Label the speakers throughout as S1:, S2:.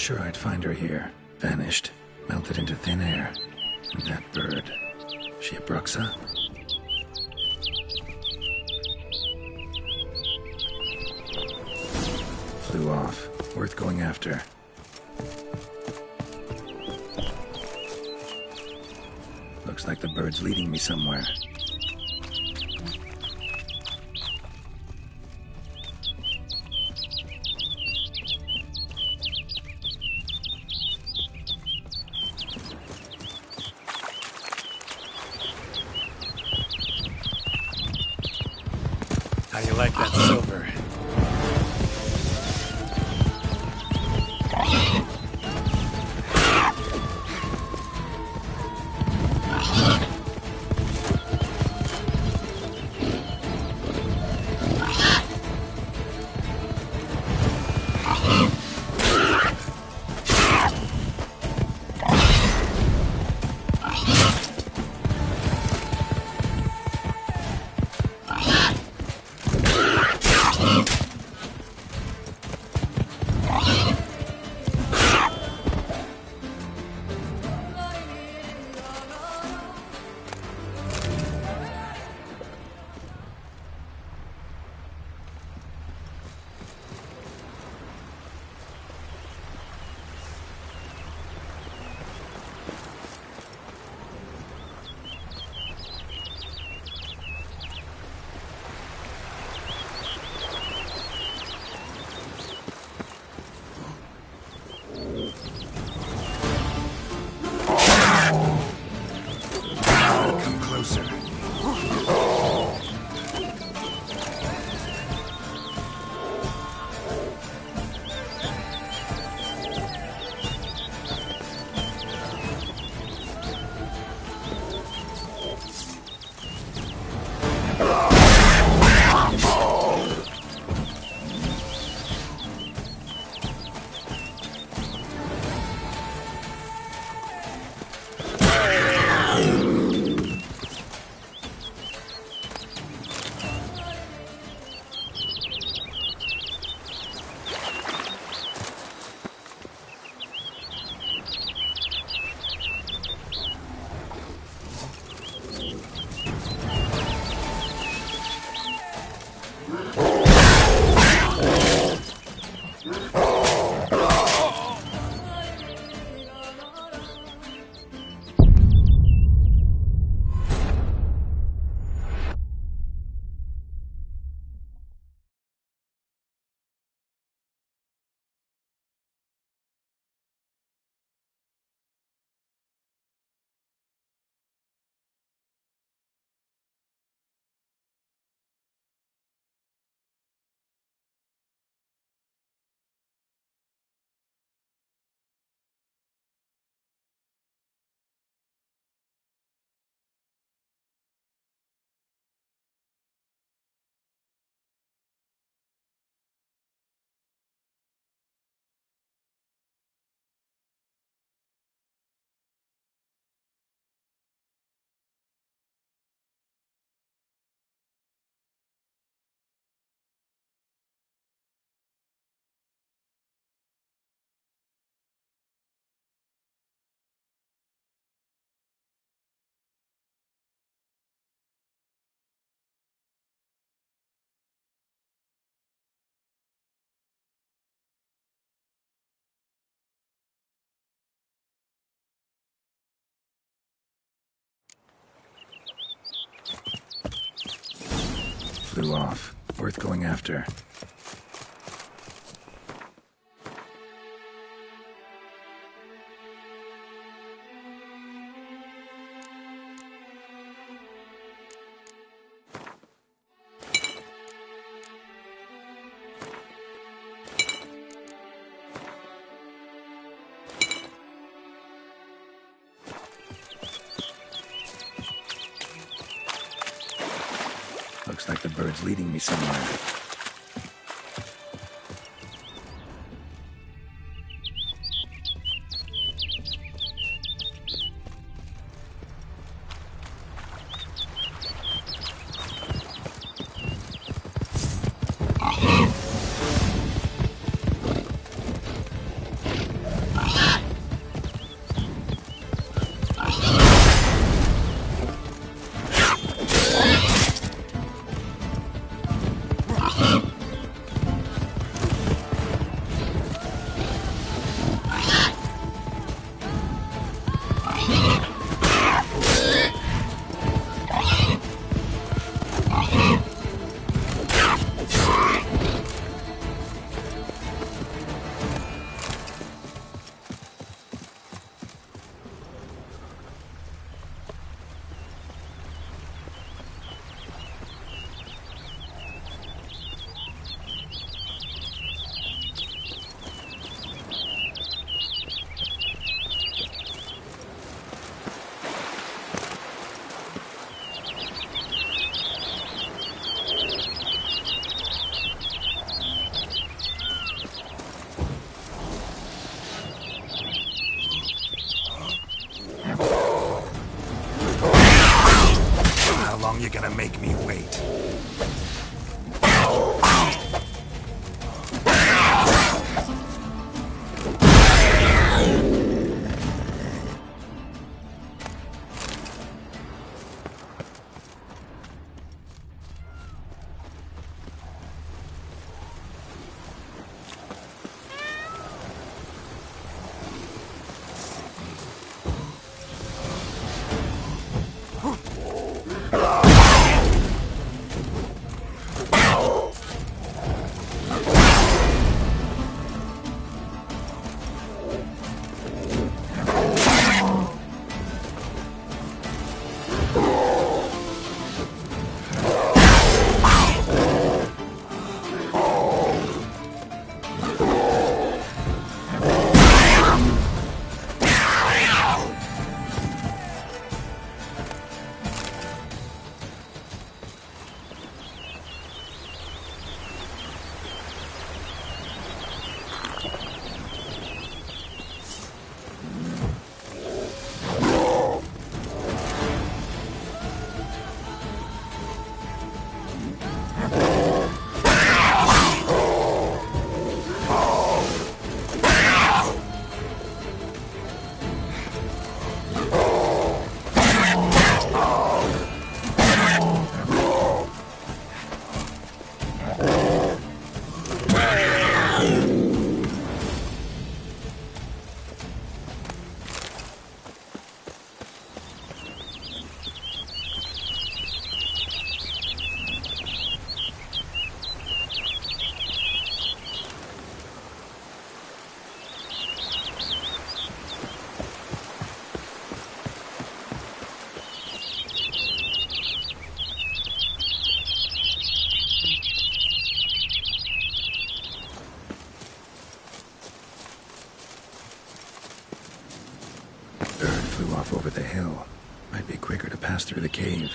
S1: sure I'd find her here. Vanished, melted into thin air. And that bird, she a Bruxa? Flew off. Worth going after. Looks like the bird's leading me somewhere. How you like that silver? Flew off. Worth going after. Looks like the bird's leading me somewhere.
S2: long you gonna make me wait?
S1: Flew off over the hill. Might be quicker to pass through the cave.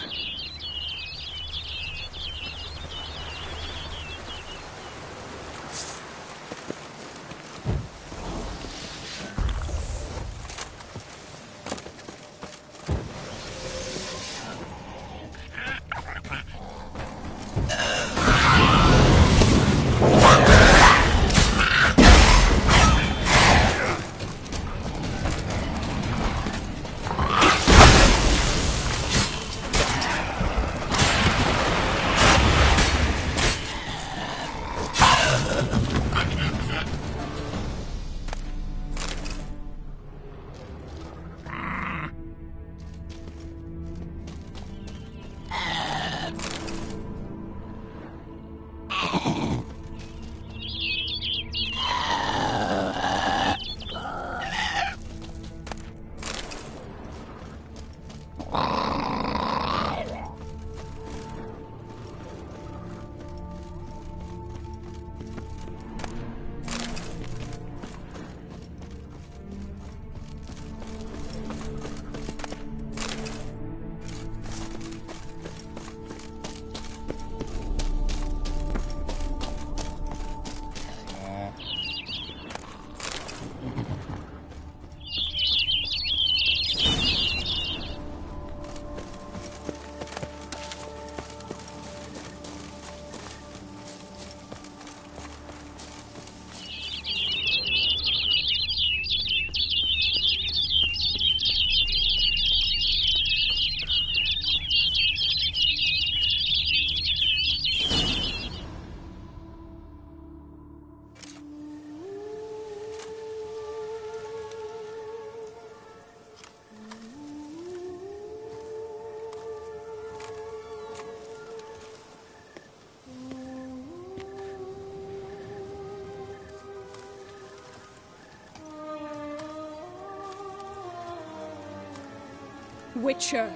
S3: Witcher.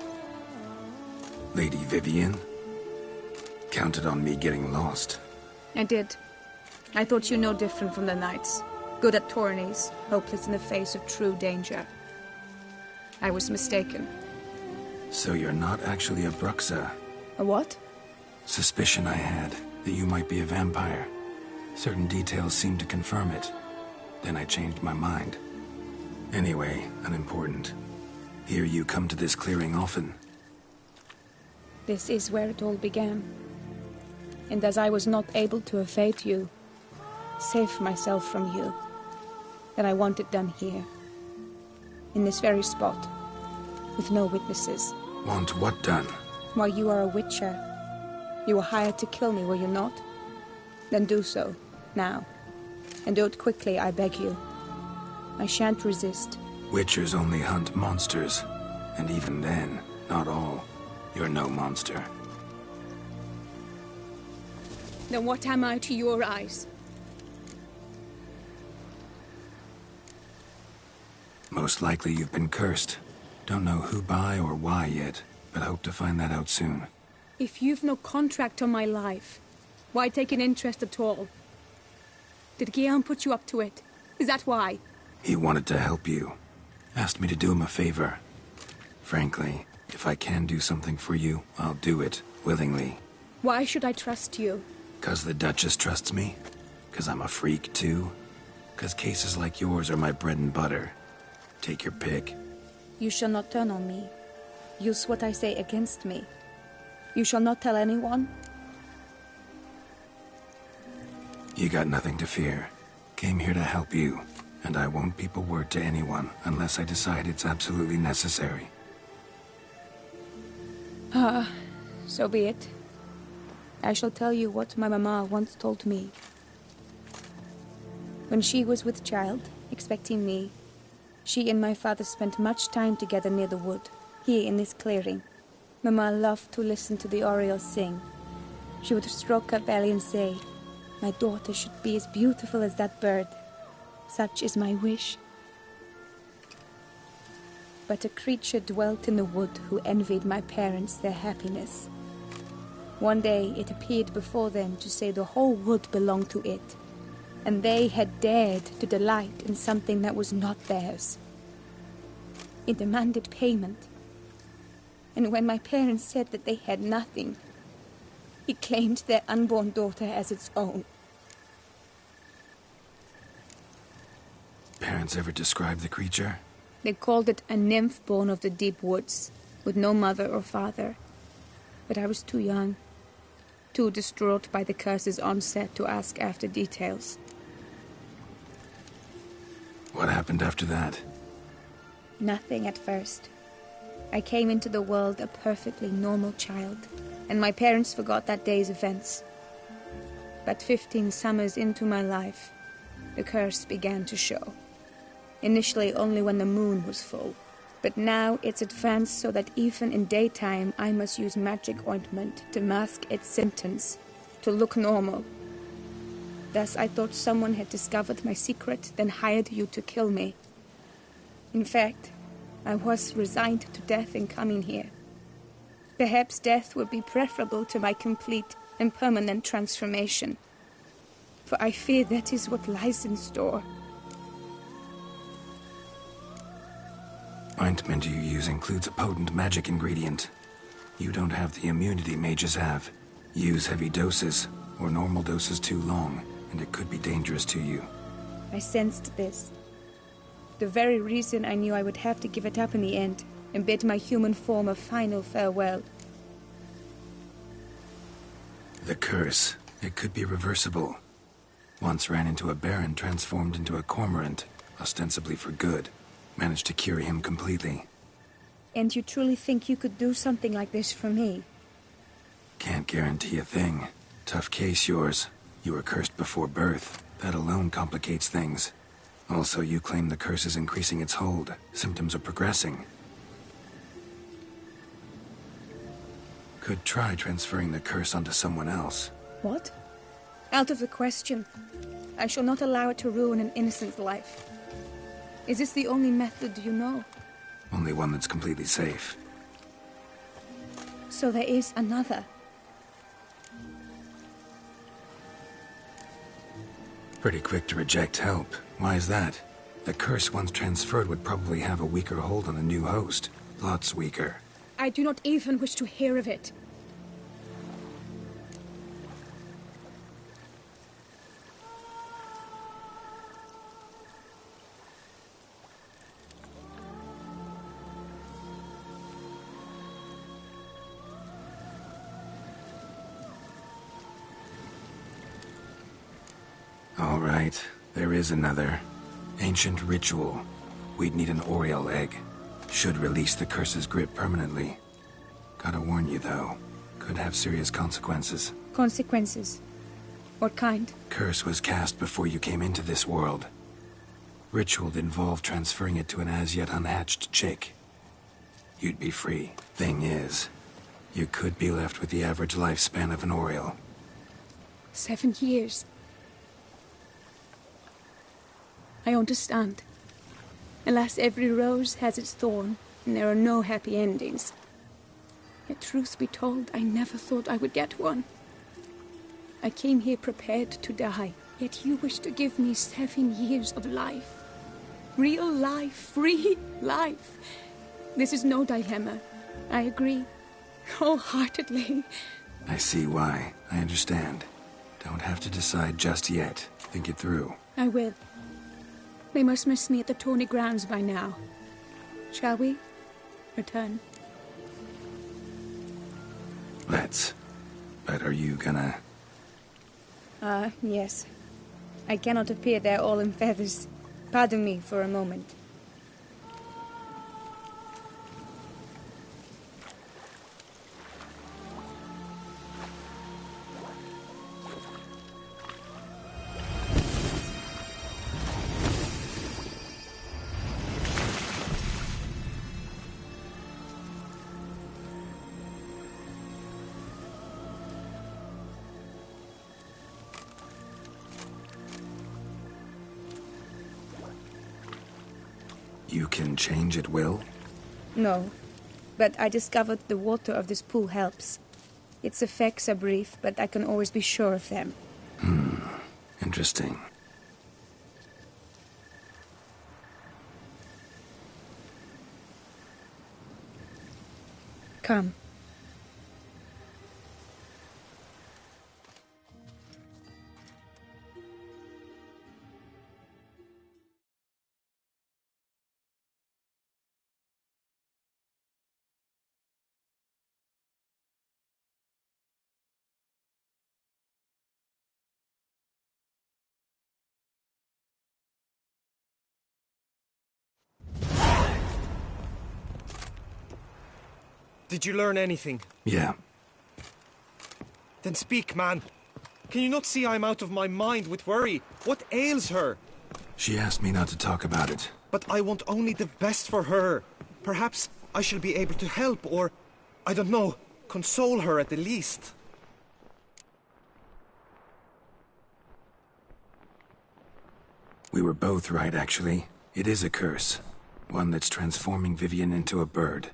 S1: Lady Vivian? Counted on me getting lost.
S3: I did. I thought you no different from the knights. Good at tourneys, hopeless in the face of true danger. I was mistaken.
S1: So you're not actually a Bruxa?
S3: A what?
S1: Suspicion I had, that you might be a vampire. Certain details seemed to confirm it. Then I changed my mind. Anyway, unimportant. Hear you come to this clearing often.
S3: This is where it all began. And as I was not able to evade you, save myself from you, then I want it done here. In this very spot. With no witnesses.
S1: Want what done?
S3: Why, you are a witcher. You were hired to kill me, were you not? Then do so, now. And do it quickly, I beg you. I shan't resist.
S1: Witchers only hunt monsters. And even then, not all. You're no monster.
S3: Then what am I to your eyes?
S1: Most likely you've been cursed. Don't know who by or why yet, but hope to find that out soon.
S3: If you've no contract on my life, why take an interest at all? Did Guillaume put you up to it? Is that why?
S1: He wanted to help you. Asked me to do him a favor. Frankly, if I can do something for you, I'll do it, willingly.
S3: Why should I trust you?
S1: 'Cause the Duchess trusts me? 'Cause I'm a freak, too? 'Cause cases like yours are my bread and butter. Take your pick.
S3: You shall not turn on me. Use what I say against me. You shall not tell anyone?
S1: You got nothing to fear. Came here to help you, and I won't peep a word to anyone unless I decide it's absolutely necessary.
S3: So be it. I shall tell you what my mama once told me. When she was with child, expecting me, she and my father spent much time together near the wood, here in this clearing. Mama loved to listen to the orioles sing. She would stroke her belly and say, "My daughter should be as beautiful as that bird. Such is my wish." But a creature dwelt in the wood who envied my parents their happiness. One day it appeared before them to say the whole wood belonged to it, and they had dared to delight in something that was not theirs. It demanded payment. And when my parents said that they had nothing, it claimed their unborn daughter as its own.
S1: Parents ever describe the creature?
S3: They called it a nymph born of the deep woods, with no mother or father. But I was too young, too distraught by the curse's onset to ask after details.
S1: What happened after that?
S3: Nothing at first. I came into the world a perfectly normal child, and my parents forgot that day's events. But 15 summers into my life, the curse began to show. Initially only when the moon was full, but now it's advanced so that even in daytime I must use magic ointment to mask its symptoms, to look normal. Thus I thought someone had discovered my secret, then hired you to kill me. In fact, I was resigned to death in coming here. Perhaps death would be preferable to my complete and permanent transformation, for I fear that is what lies in store.
S1: Ointment you use includes a potent magic ingredient. You don't have the immunity mages have. Use heavy doses, or normal doses too long, and it could be dangerous to you.
S3: I sensed this. The very reason I knew I would have to give it up in the end, and bid my human form a final farewell.
S1: The curse, it could be reversible. Once ran into a baron transformed into a cormorant, ostensibly for good. Managed to cure him completely.
S3: And you truly think you could do something like this for me?
S1: Can't guarantee a thing. Tough case, yours. You were cursed before birth. That alone complicates things. Also, you claim the curse is increasing its hold. Symptoms are progressing. Could try transferring the curse onto someone else.
S3: What? Out of the question. I shall not allow it to ruin an innocent's life. Is this the only method you know?
S1: Only one that's completely safe.
S3: So there is another.
S1: Pretty quick to reject help. Why is that? The curse once transferred would probably have a weaker hold on the new host. Lots weaker.
S3: I do not even wish to hear of it.
S1: right, there is another. Ancient ritual. We'd need an Oriole egg. Should release the curse's grip permanently. Gotta warn you, though. Could have serious consequences.
S3: Consequences? What kind?
S1: Curse was cast before you came into this world. Ritual involved transferring it to an as-yet unhatched chick. You'd be free. Thing is, you could be left with the average lifespan of an Oriole.
S3: 7 years. I understand. Alas, every rose has its thorn, and there are no happy endings. Yet truth be told, I never thought I would get one. I came here prepared to die, yet you wish to give me 7 years of life. Real life, free life. This is no dilemma. I agree. Wholeheartedly.
S1: I see why. I understand. Don't have to decide just yet. Think it through.
S3: I will. They must miss me at the Tawny grounds by now. Shall we return?
S1: Let's. But are you gonna...
S3: Yes. I cannot appear there all in feathers. Pardon me for a moment.
S1: You can change at will?
S3: No, but I discovered the water of this pool helps. Its effects are brief, but I can always be sure of them.
S1: Interesting.
S3: Come.
S2: Did you learn anything?
S1: Yeah.
S2: Then speak, man. Can you not see I'm out of my mind with worry? What ails her?
S1: She asked me not to talk about it.
S2: But I want only the best for her. Perhaps I shall be able to help or, I don't know, console her at the least.
S1: We were both right, actually. It is a curse. One that's transforming Vivian into a bird.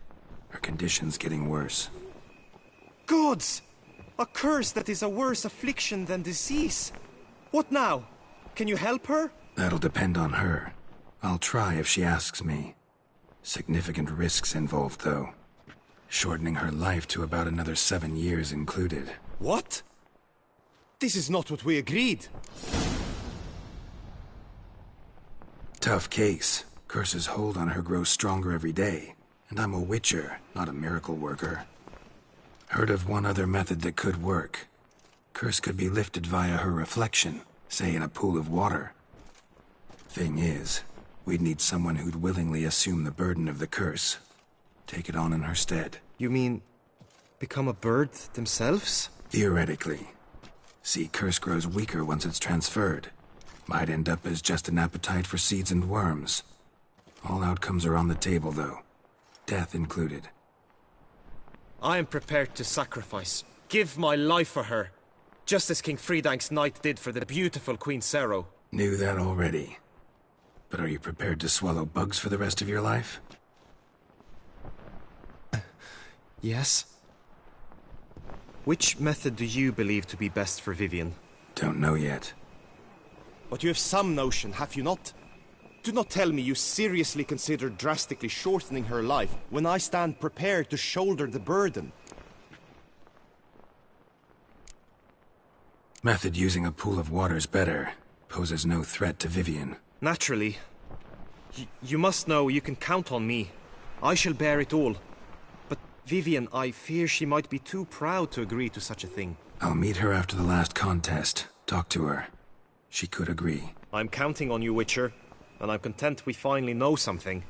S1: Her condition's getting worse.
S2: Gods! A curse that is a worse affliction than disease. What now? Can you help her?
S1: That'll depend on her. I'll try if she asks me. Significant risks involved, though. Shortening her life to about another 7 years included.
S2: What? This is not what we agreed.
S1: Tough case. Curse's hold on her grows stronger every day. And I'm a witcher, not a miracle worker. Heard of one other method that could work. Curse could be lifted via her reflection, say in a pool of water. Thing is, we'd need someone who'd willingly assume the burden of the curse. Take it on in her stead.
S2: You mean, become a bird themselves?
S1: Theoretically. See, curse grows weaker once it's transferred. Might end up as just an appetite for seeds and worms. All outcomes are on the table, though. Death included.
S2: I am prepared to sacrifice. Give my life for her. Just as King Fridank's knight did for the beautiful Queen Sero.
S1: Knew that already. But are you prepared to swallow bugs for the rest of your life?
S2: Yes. Which method do you believe to be best for Vivian?
S1: Don't know yet.
S2: But you have some notion, have you not? Do not tell me you seriously consider drastically shortening her life when I stand prepared to shoulder the burden.
S1: Method using a pool of water's better. Poses no threat to Vivian.
S2: Naturally. You must know you can count on me. I shall bear it all. But Vivian, I fear she might be too proud to agree to such a thing.
S1: I'll meet her after the last contest. Talk to her. She could agree.
S2: I'm counting on you, Witcher, and I'm content we finally know something.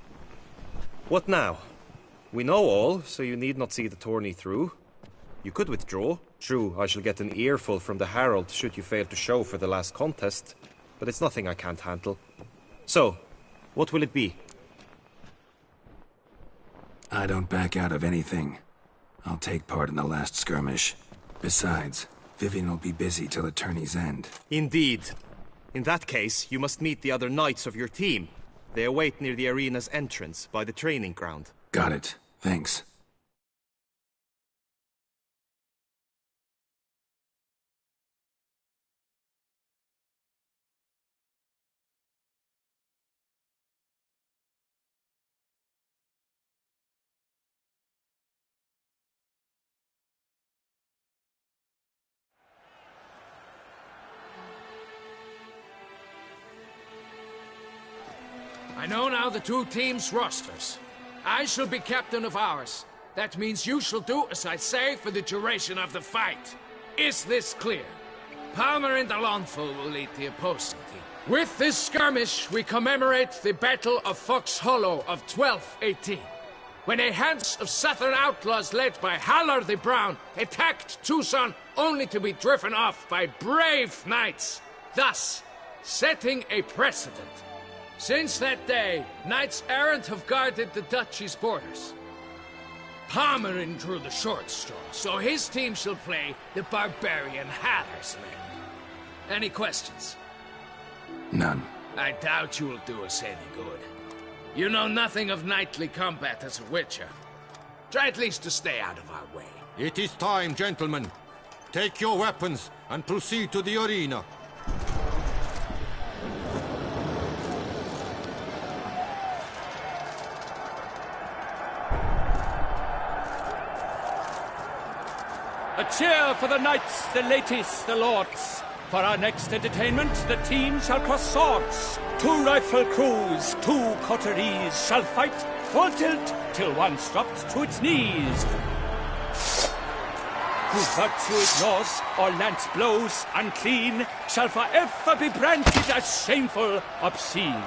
S2: What now? We know all, so you need not see the tourney through. You could withdraw. True, I shall get an earful from the Herald should you fail to show for the last contest, but it's nothing I can't handle. So, what will it be?
S1: I don't back out of anything. I'll take part in the last skirmish. Besides, Vivian will be busy till the tourney's end.
S2: Indeed. In that case, you must meet the other knights of your team. They await near the arena's entrance, by the training ground.
S1: Got it. Thanks.
S4: I know now the two teams' rosters. I shall be captain of ours. That means you shall do as I say for the duration of the fight. Is this clear? Palmer and Alonfo will lead the opposing team. With this skirmish, we commemorate the Battle of Fox Hollow of 1218, when a hands of southern outlaws led by Halar the Brown attacked Tucson only to be driven off by brave knights, thus setting a precedent. Since that day, knights errant have guarded the duchy's borders. Palmerin drew the short straw, so his team shall play the barbarian Halar's men. Any questions?
S1: None.
S4: I doubt you will do us any good. You know nothing of knightly combat as a witcher. Try at least to stay out of our way.
S5: It is time, gentlemen. Take your weapons and proceed to the arena.
S6: A cheer for the knights, the ladies, the lords. For our next entertainment, the team shall cross swords. 2 rifle crews, 2 coteries shall fight full tilt till one's dropped to its knees. Who virtue ignores or lance blows unclean shall forever be branded as shameful, obscene.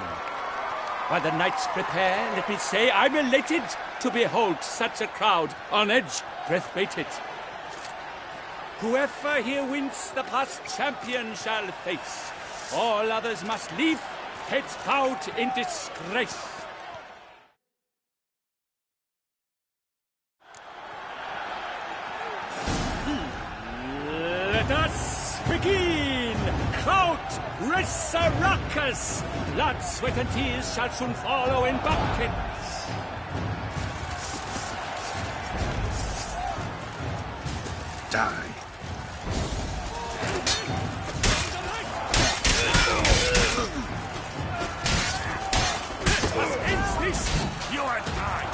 S6: While the knights prepare, let me say I'm elated to behold such a crowd on edge, breath-baited. Whoever here wins the past champion shall face. All others must leave, heads bowed in disgrace. Let us begin! Kraut, Resurrecus! Blood, sweat, and tears shall soon follow in buckets.
S1: Die.
S6: You are mine!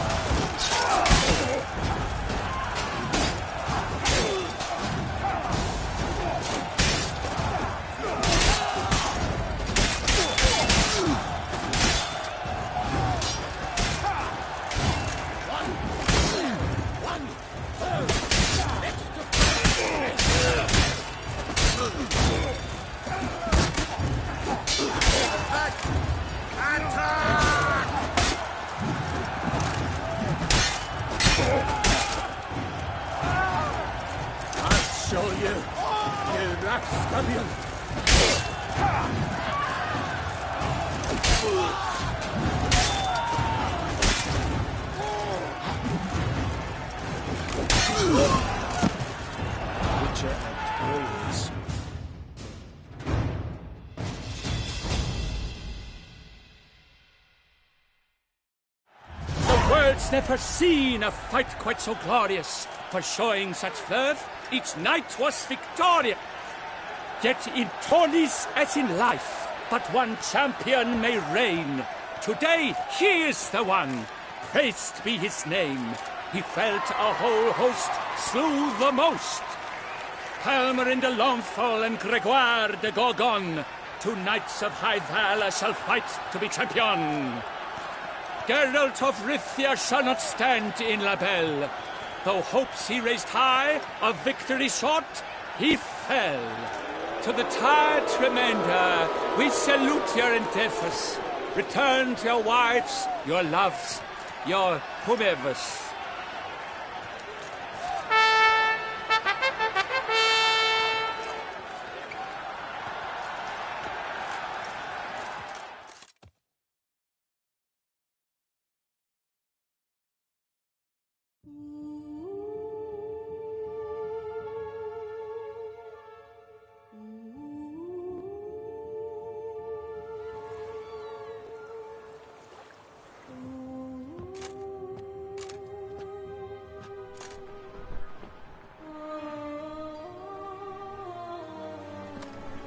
S6: Never seen a fight quite so glorious. For showing such verve, each knight was victorious. Yet in tourneys as in life, but one champion may reign. Today, he is the one. Praised be his name. He felt a whole host, slew the most. Palmerin de Lomfol and Gregoire de Gorgon, 2 knights of high valor shall fight to be champion. Geralt of Rivia shall not stand in La Belle. Though hopes he raised high, of victory sought, he fell. To the tired remainder, we salute your endeavors. Return to your wives, your loves, your whomevers.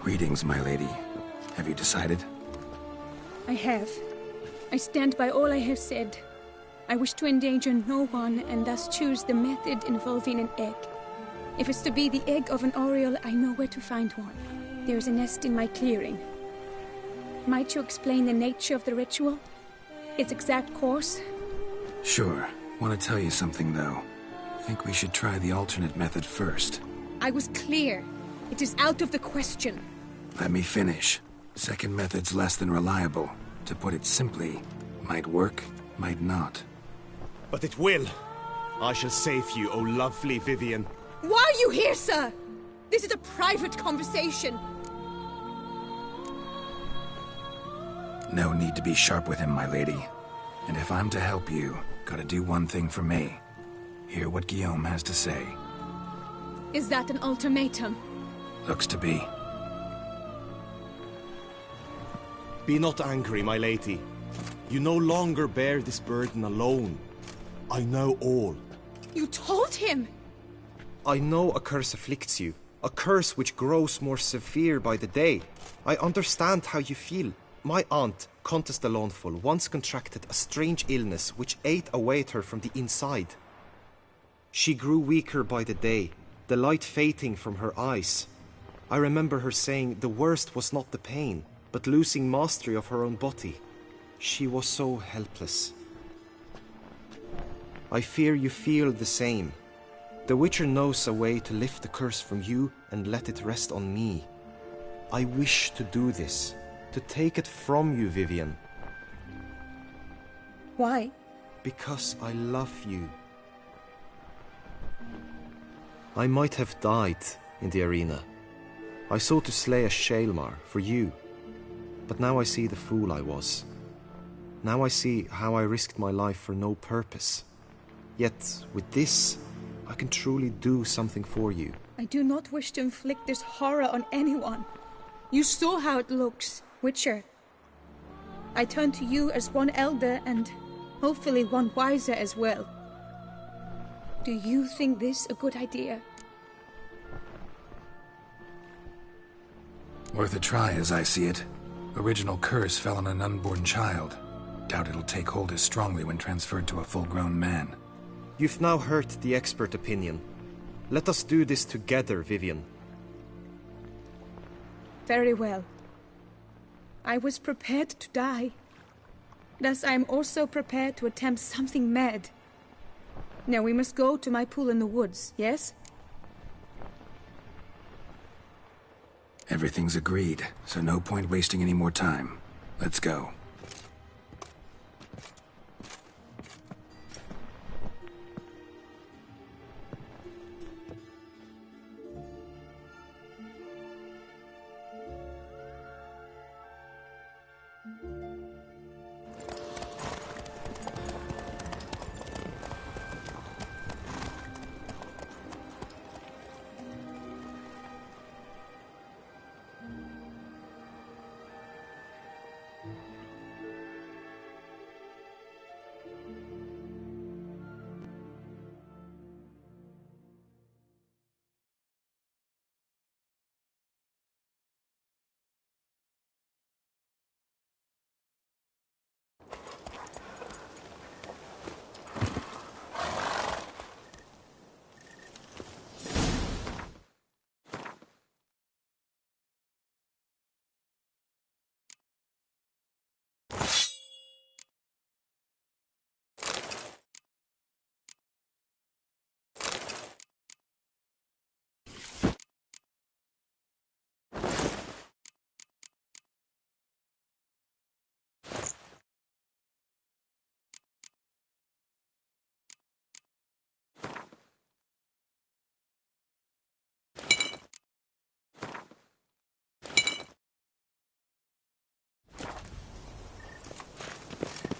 S1: Greetings, my lady. Have you decided?
S3: I have. I stand by all I have said. I wish to endanger no one and thus choose the method involving an egg. If it's to be the egg of an oriole, I know where to find one. There is a nest in my clearing. Might you explain the nature of the ritual? Its exact course?
S1: Sure. Want to tell you something, though. Think we should try the alternate method first.
S3: I was clear. It is out of the question.
S1: Let me finish. Second method's less than reliable. To put it simply, might work, might not.
S2: But it will. I shall save you, O lovely Vivian.
S3: Why are you here, sir? This is a private conversation.
S1: No need to be sharp with him, my lady. And if I'm to help you, gotta do one thing for me. Hear what Guillaume has to say.
S3: Is that an ultimatum?
S1: Looks to be.
S2: Be not angry, my lady. You no longer bear this burden alone. I know all.
S3: You told him!
S2: I know a curse afflicts you. A curse which grows more severe by the day. I understand how you feel. My aunt, Countess de Launful, once contracted a strange illness which ate away at her from the inside. She grew weaker by the day, the light fading from her eyes. I remember her saying the worst was not the pain, but losing mastery of her own body. She was so helpless. I fear you feel the same. The Witcher knows a way to lift the curse from you and let it rest on me. I wish to do this, to take it from you, Vivian.
S3: Why?
S2: Because I love you. I might have died in the arena. I sought to slay a Shaelmar for you. But now I see the fool I was. Now I see how I risked my life for no purpose. Yet, with this, I can truly do something for you.
S3: I do not wish to inflict this horror on anyone. You saw how it looks, Witcher. I turn to you as one elder and hopefully one wiser as well. Do you think this a good idea?
S1: Worth a try, as I see it. Original curse fell on an unborn child. Doubt it'll take hold as strongly when transferred to a full-grown man.
S2: You've now heard the expert opinion. Let us do this together, Vivian.
S3: Very well. I was prepared to die. Thus I am also prepared to attempt something mad. Now we must go to my pool in the woods, yes?
S1: Everything's agreed, so no point wasting any more time. Let's go.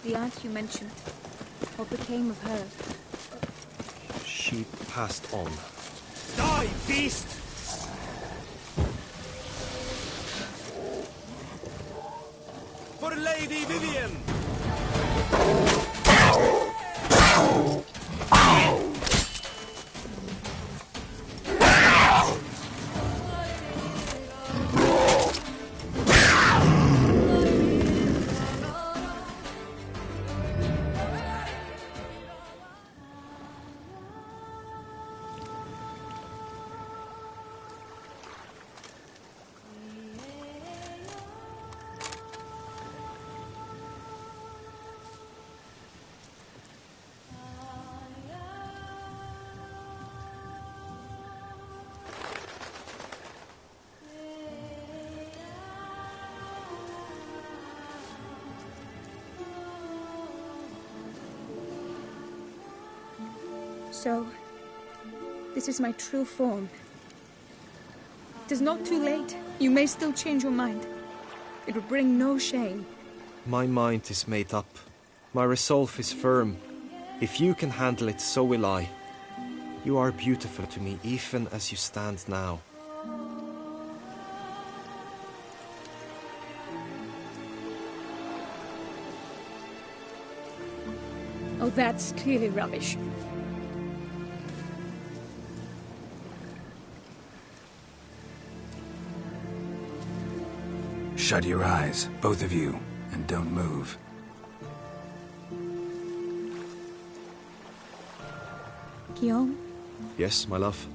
S3: The aunt you mentioned. What became of her?
S2: She passed on.
S6: Die, beast!
S2: For Lady Vivian!
S3: So, this is my true form. It is not too late. You may still change your mind. It will bring no shame.
S2: My mind is made up. My resolve is firm. If you can handle it, so will I. You are beautiful to me, even as you stand now.
S3: Oh, that's clearly rubbish.
S1: Shut your eyes, both of you, and don't move.
S3: Guillaume,
S2: Yes, my love?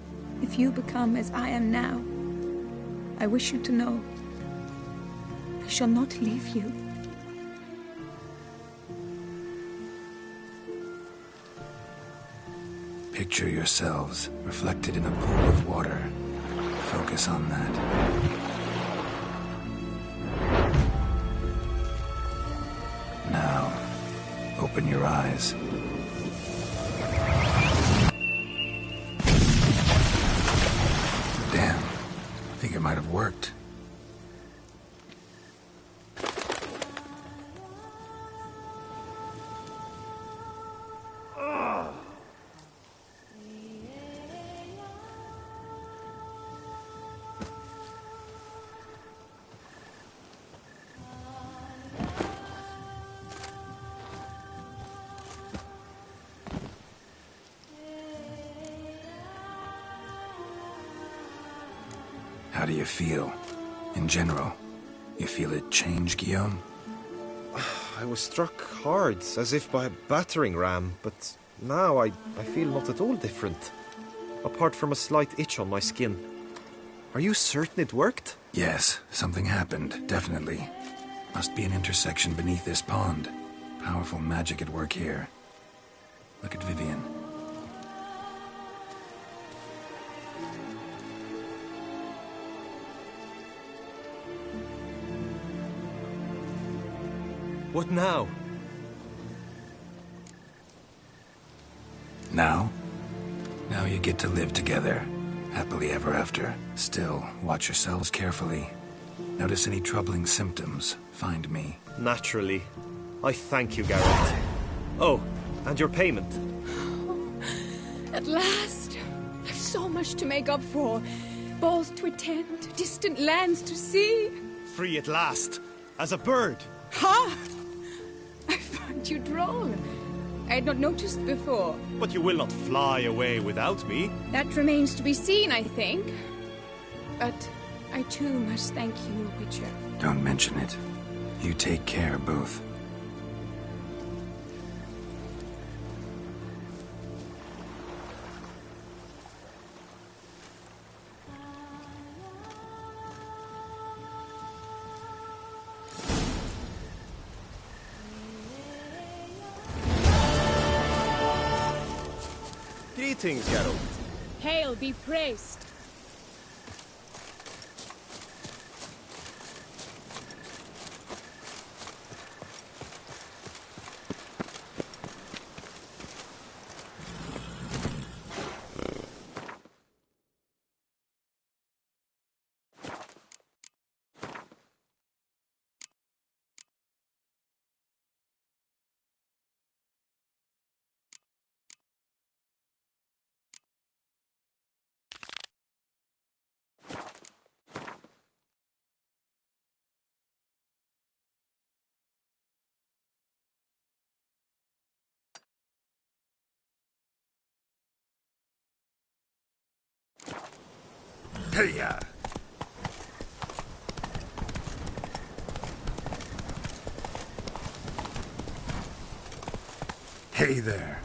S3: if you become as I am now, I wish you to know I shall not leave you.
S1: Picture yourselves reflected in a pool of water. Focus on that. Now, open your eyes. Damn. Think it might have worked. How do you feel? In general, you feel it change, Guillaume?
S2: I was struck hard, as if by a battering ram, but now I feel not at all different. Apart from a slight itch on my skin. Are you certain it worked?
S1: Yes, something happened, definitely. Must be an intersection beneath this pond. Powerful magic at work here. Look at Vivian.
S2: What now?
S1: Now? Now you get to live together. Happily ever after. Still, watch yourselves carefully. Notice any troubling symptoms, find me.
S2: Naturally. I thank you, Garrett. Oh, and your payment.
S3: At last! I've so much to make up for. Balls to attend, distant lands to see.
S2: Free at last. As a bird.
S3: Ha! I found you droll. I had not noticed before.
S2: But you will not fly away without me.
S3: That remains to be seen, I think. But I too must thank you, Witcher.
S1: Don't mention it. You take care, both.
S2: Greetings, Geralt.
S3: Hail be praised.
S1: Hey-ya! Hey there.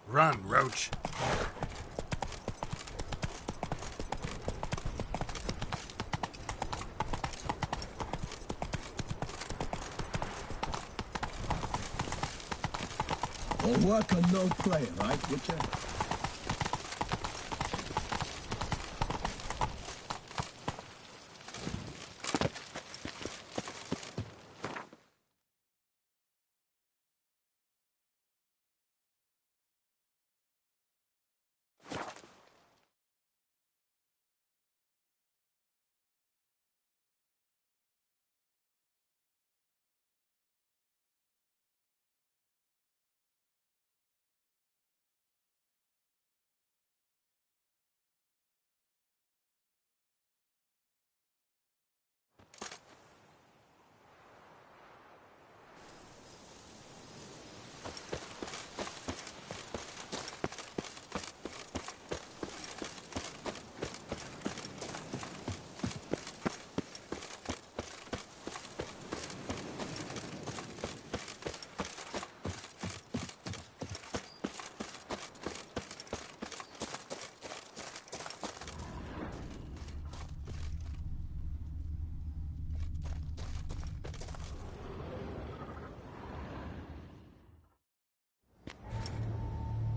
S1: Run, Roach.
S7: All work and no play, right, Witcher?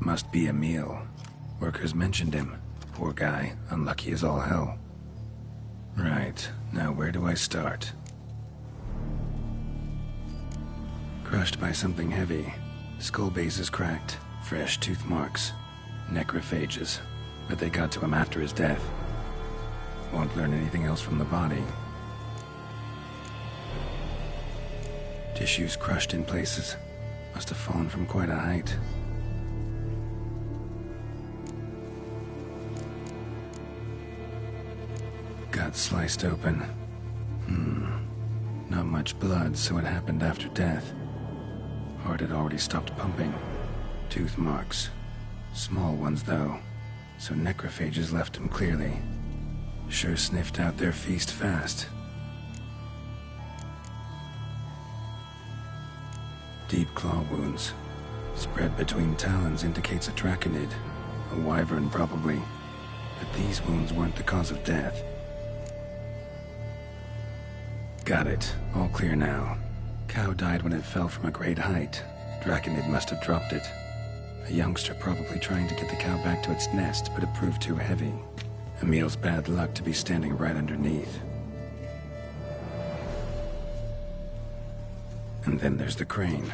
S1: Must be Emil. Workers mentioned him. Poor guy, unlucky as all hell. Right, now where do I start? Crushed by something heavy. Skull base is cracked. Fresh tooth marks. Necrophages. But they got to him after his death. Won't learn anything else from the body. Tissues crushed in places. Must have fallen from quite a height. Gut sliced open. Not much blood, so it happened after death. Heart had already stopped pumping. Tooth marks. Small ones, though. So necrophages left him clearly. Sure sniffed out their feast fast. Deep claw wounds. Spread between talons indicates a draconid. A wyvern, probably. But these wounds weren't the cause of death. Got it. All clear now. Cow died when it fell from a great height. Draconid must have dropped it. A youngster probably trying to get the cow back to its nest, but it proved too heavy. Emil's bad luck to be standing right underneath. And then there's the crane.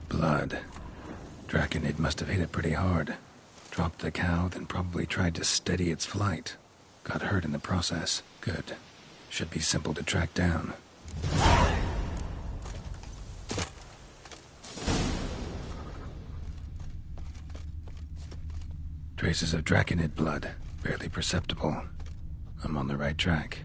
S1: Blood. Draconid must have hit it pretty hard. Dropped the cow, then probably tried to steady its flight. Got hurt in the process. Good. Should be simple to track down. Traces of Draconid blood. Barely perceptible. I'm on the right track.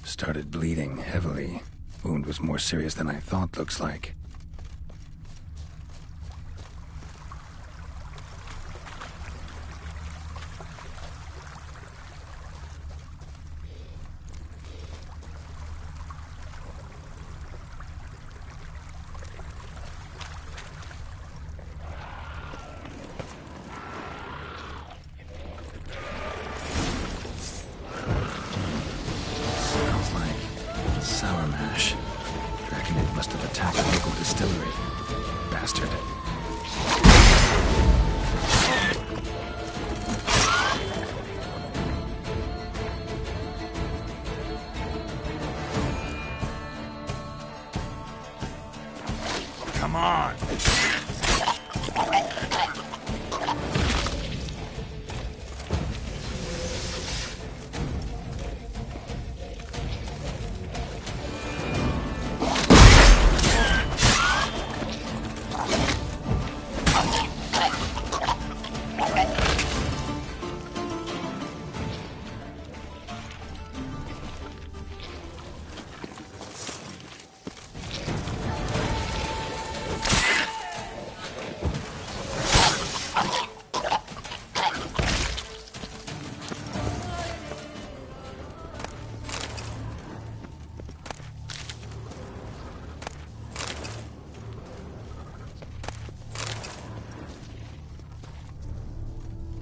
S1: Started bleeding heavily. Wound was more serious than I thought, looks like. Sour mash. Draconid must have attacked a local distillery. Bastard.
S5: Come on!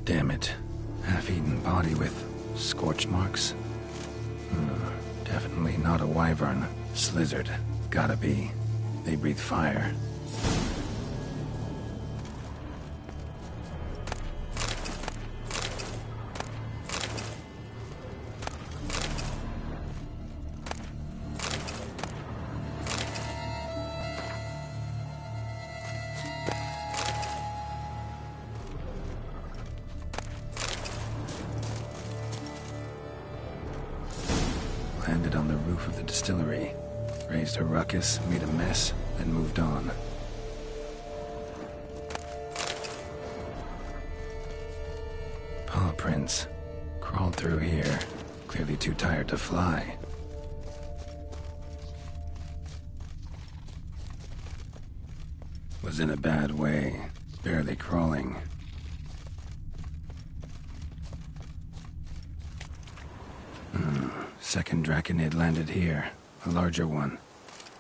S5: Damn it. Half-eaten body with scorch marks. Definitely not a wyvern. Slizzard. Gotta be. They breathe fire. Landed on the roof of the distillery. Raised a ruckus, made a mess, then moved on. Paw prints. Crawled through here. Clearly too tired to fly. Was in a bad way. Barely crawling. Second Draconid landed here. A larger one.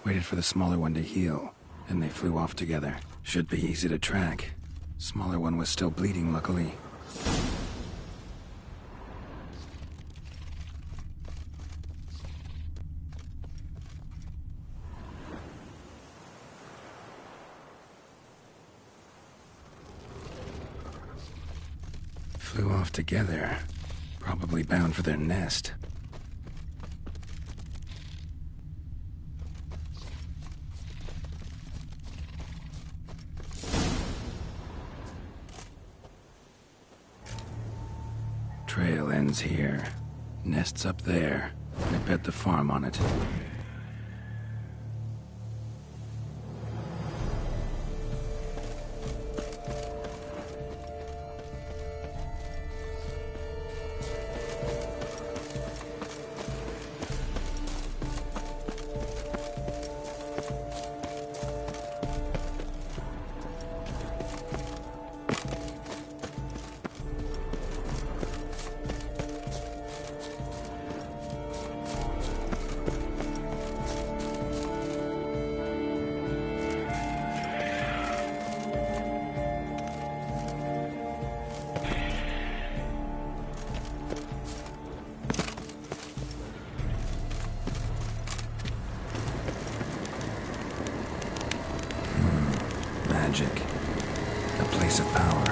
S5: Waited for the smaller one to heal. Then they flew off together. Should be easy to track. Smaller one was still bleeding, luckily. Flew off together. Probably bound for their nest. Trail ends here. Nest's up there. I bet the farm on it.
S1: magic. A place of power.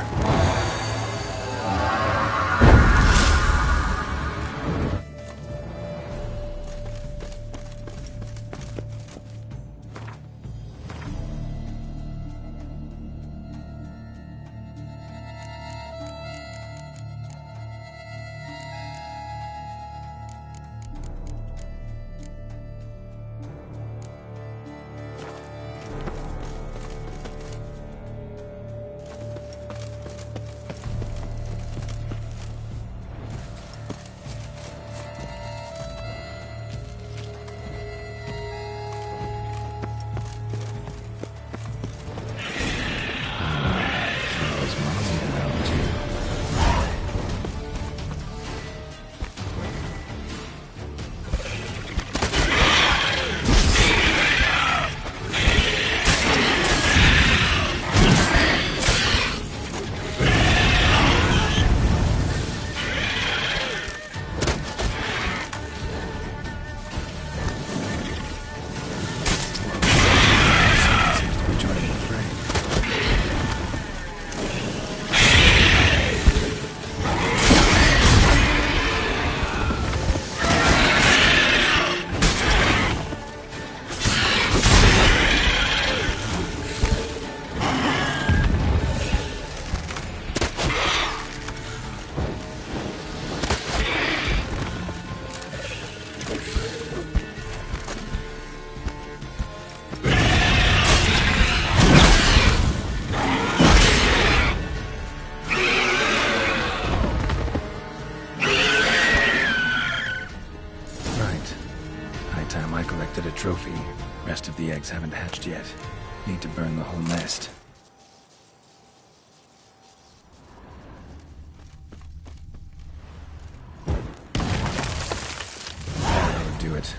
S1: Collected a trophy. Rest of the eggs haven't hatched yet. Need to burn the whole nest. That'll do it.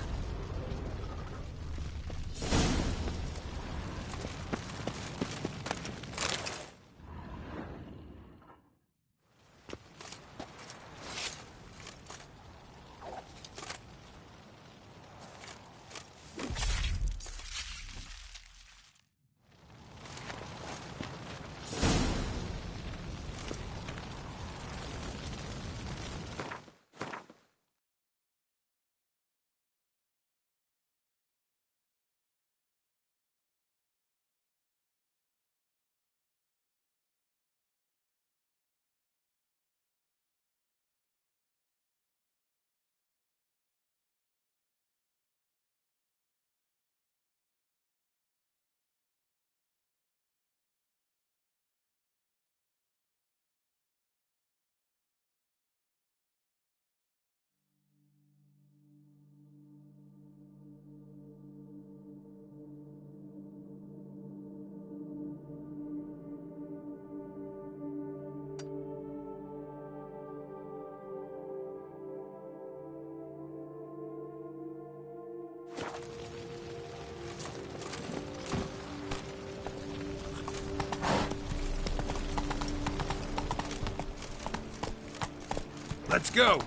S8: Let's go!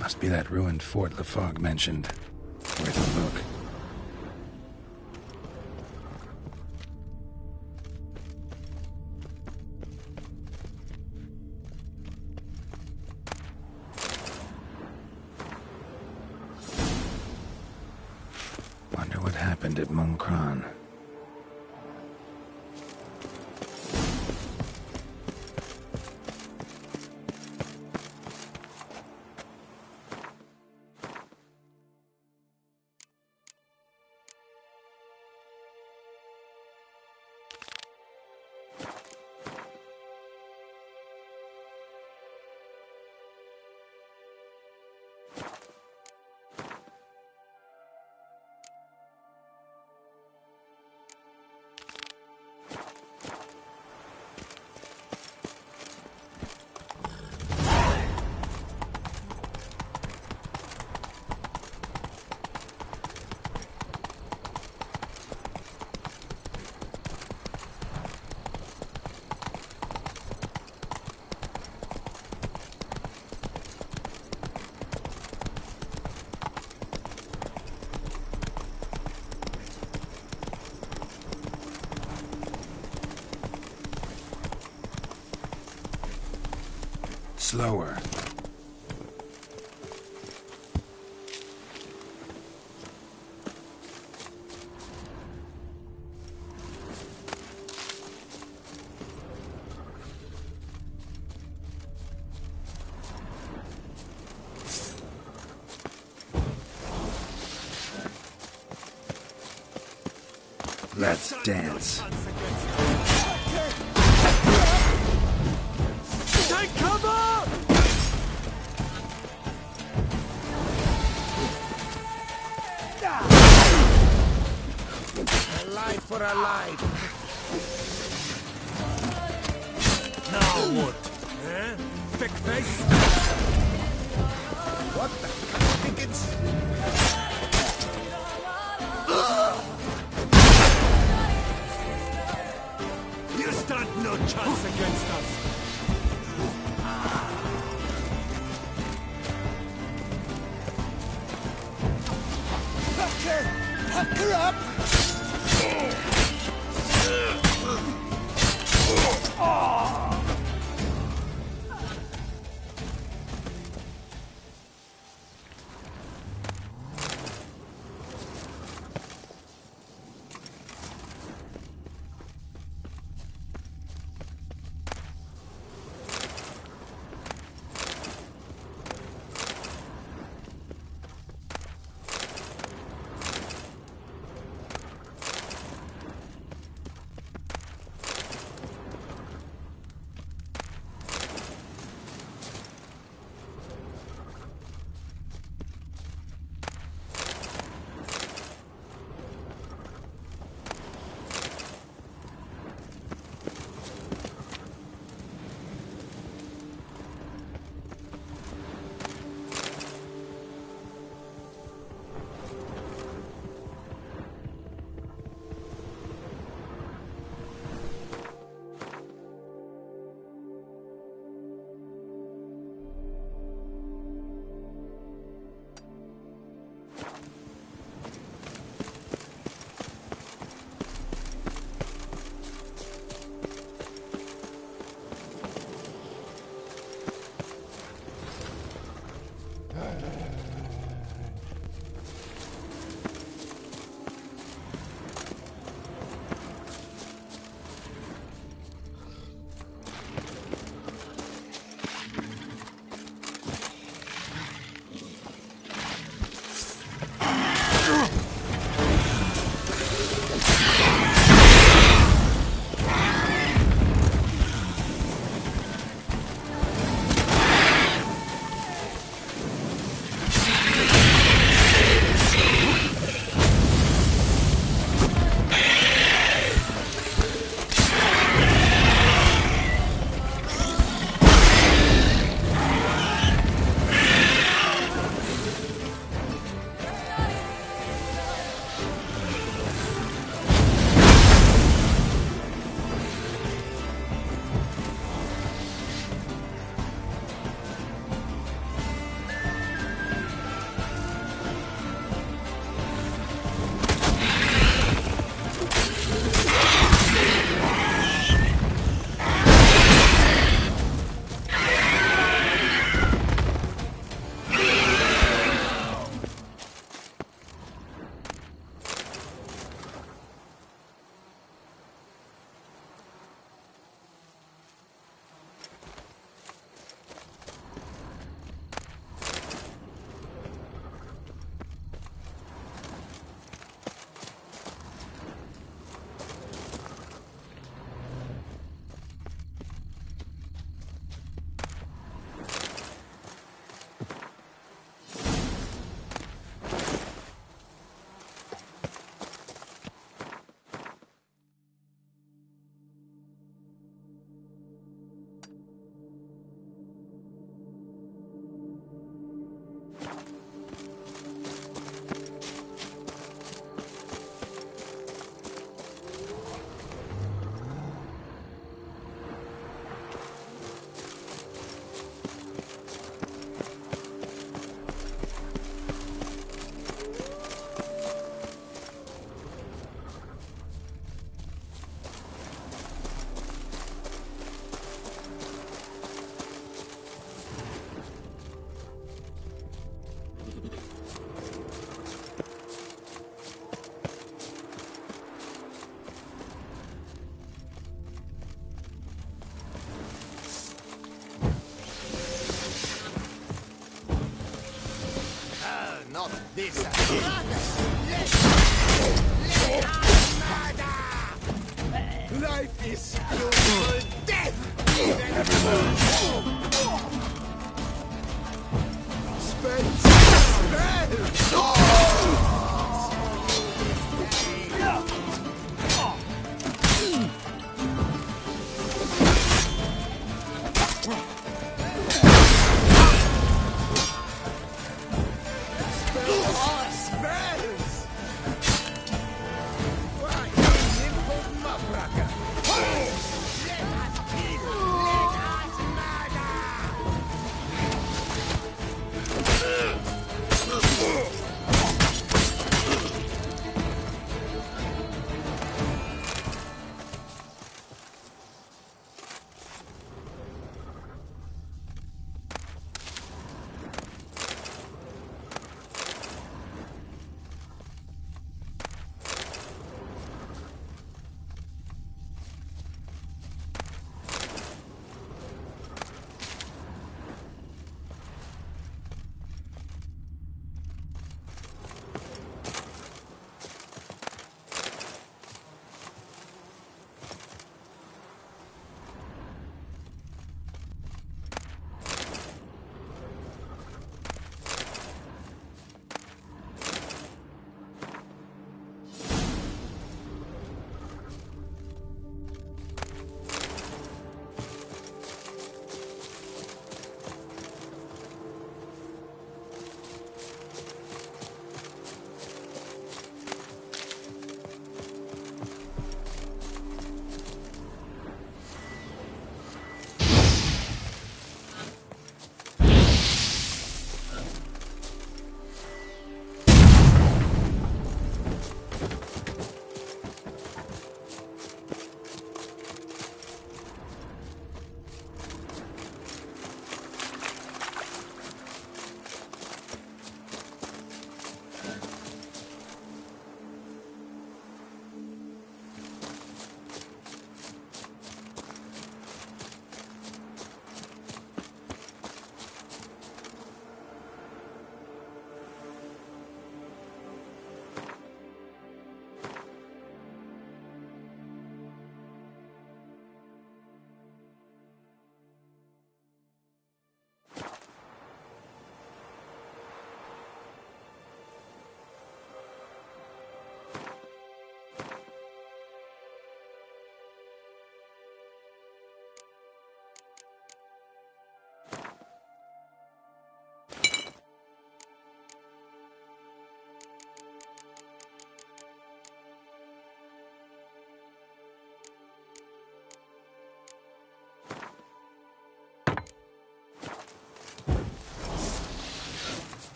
S1: Must be that ruined fort LaFog mentioned. Worth a look. Wonder what happened at Munkron. Slower. Let's dance.
S8: Take cover! A life for a life. Now what? Eh? Thick face? What the tickets? You stand no chance against us. Fuck her up! Life is beautiful, death!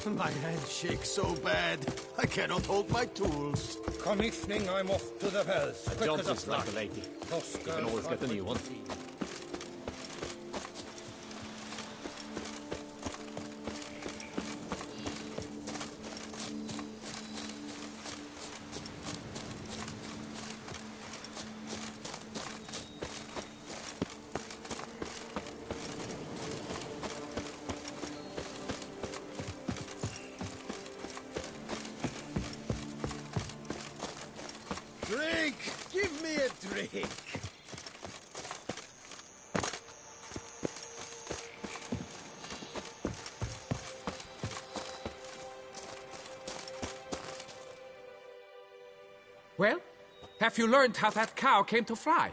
S8: My hand shakes so bad, I cannot hold my tools.
S9: Come evening, I'm off to the wells.
S6: A job is like a lady. You can always get a new one.
S8: Drink! Give me a drink!
S4: Well, have you learned how that cow came to fly?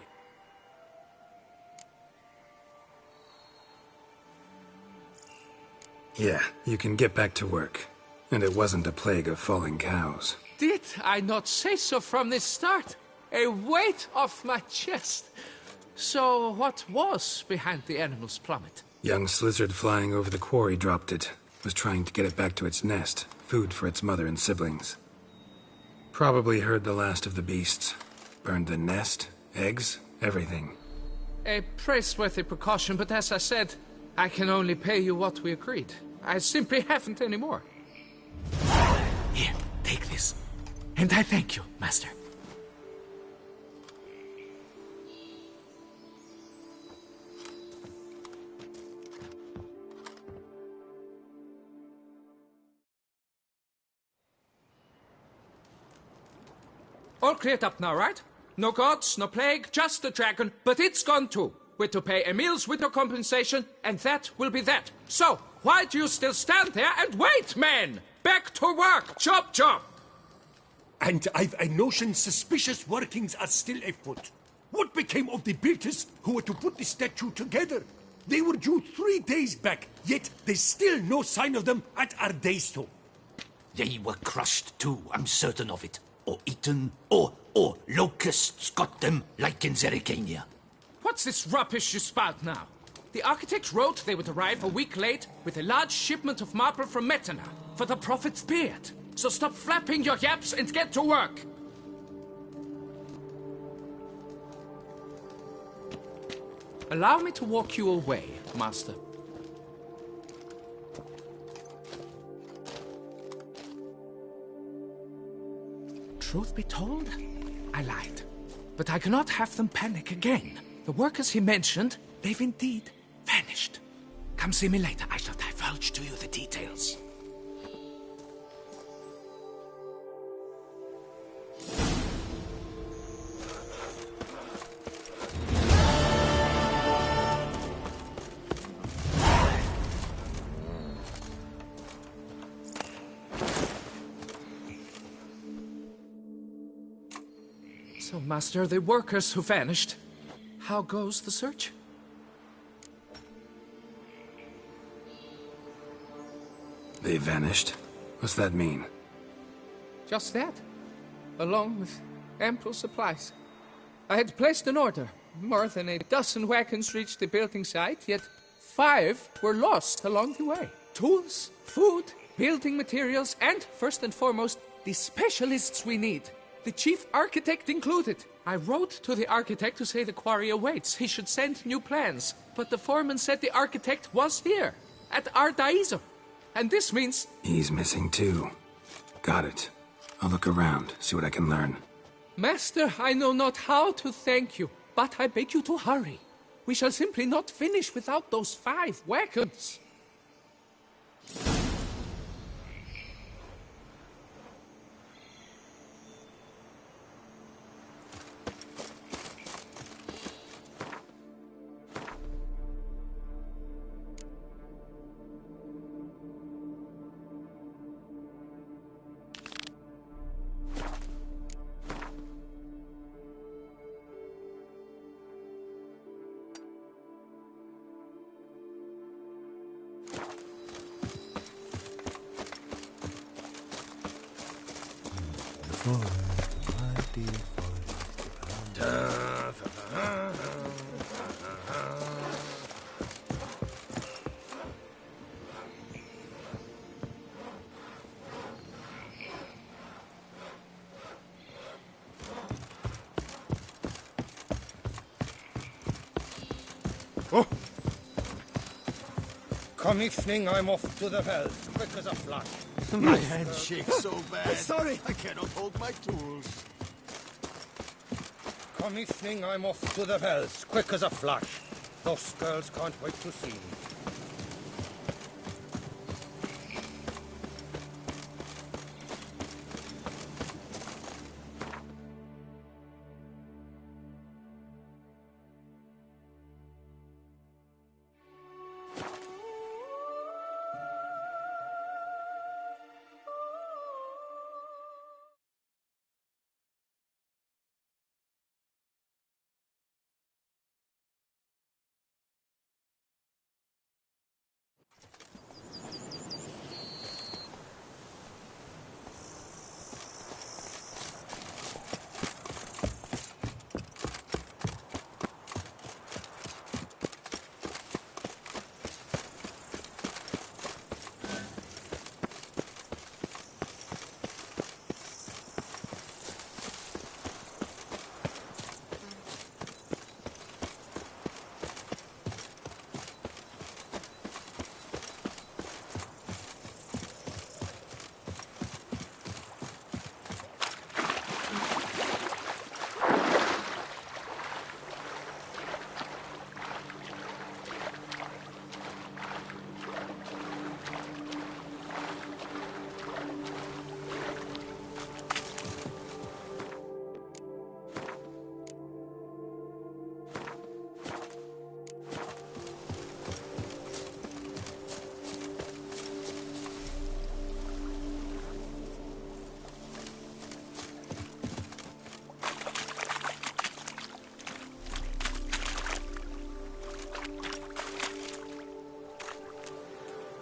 S1: Yeah, you can get back to work. And it wasn't a plague of falling cows.
S4: Did I not say so from the start? A weight off my chest. So what was behind the animal's plummet?
S1: Young lizard flying over the quarry dropped it. Was trying to get it back to its nest. Food for its mother and siblings. Probably heard the last of the beasts. Burned the nest, eggs, everything.
S4: A praiseworthy precaution, but as I said, I can only pay you what we agreed. I simply haven't any more. Here, take this. And I thank you, Master. All cleared up now, right? No gods, no plague, just the dragon, but it's gone too. We're to pay Emil's widow compensation, and that will be that. So, why do you still stand there and wait, men? Back to work! Chop, chop!
S8: And I've a notion suspicious workings are still afoot. What became of the builders who were to put the statue together? They were due 3 days back, yet there's still no sign of them at our daystone.
S10: They were crushed too, I'm certain of it. Or eaten, or locusts got them, like in Zerikania.
S4: What's this rubbish you spout now? The architect wrote they would arrive a week late with a large shipment of marble from Metana for the prophet's beard. So stop flapping your yaps and get to work. Allow me to walk you away, Master. Truth be told, I lied. But I cannot have them panic again. The workers he mentioned, they've indeed vanished. Come see me later. I shall divulge to you the details. So, Master, the workers who vanished, how goes the search?
S1: They vanished? What's that mean?
S4: Just that, along with ample supplies. I had placed an order. More than a dozen wagons reached the building site, yet 5 were lost along the way. Tools, food, building materials, and, first and foremost, the specialists we need. The chief architect included. I wrote to the architect to say the quarry awaits. He should send new plans. But the foreman said the architect was here, at Ardaizo. And this means...
S1: He's missing too. Got it. I'll look around, see what I can learn.
S4: Master, I know not how to thank you, but I beg you to hurry. We shall simply not finish without those 5 wagons.
S9: Come evening, I'm off to the wells, quick as a flash.
S11: My hand shakes so bad.
S9: Sorry.
S11: I cannot hold my tools.
S9: Come evening, I'm off to the wells, quick as a flash. Those girls can't wait to see me.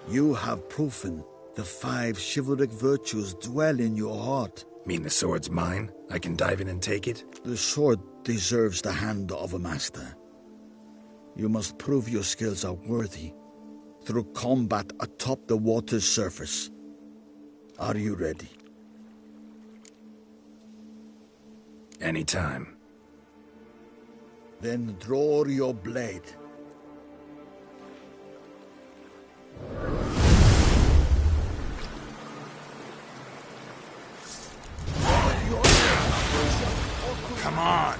S11: You have proven the 5 chivalric virtues dwell in your heart.
S1: Mean the sword's mine? I can dive in and take it?
S11: The sword deserves the hand of a master. You must prove your skills are worthy through combat atop the water's surface. Are you ready?
S1: Anytime.
S11: Then draw your blade.
S1: Come on!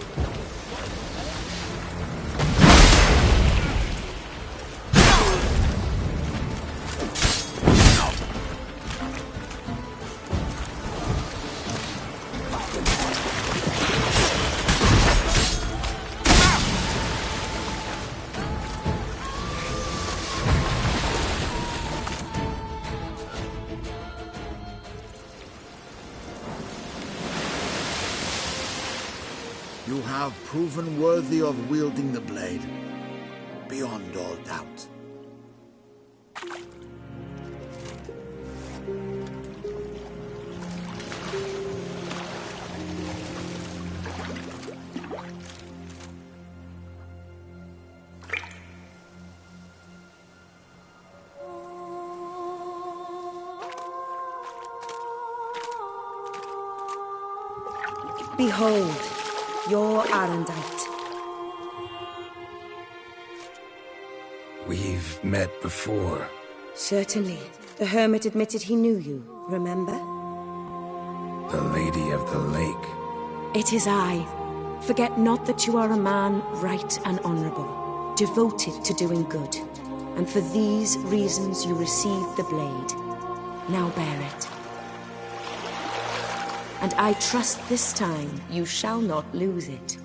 S11: You have proven worthy of wielding the blade, beyond all doubt.
S12: Behold, your Arendite.
S1: We've met before.
S12: Certainly. The hermit admitted he knew you, remember?
S1: The Lady of the Lake.
S12: It is I. Forget not that you are a man right and honourable, devoted to doing good. And for these reasons you received the blade. Now bear it. And I trust this time you shall not lose it.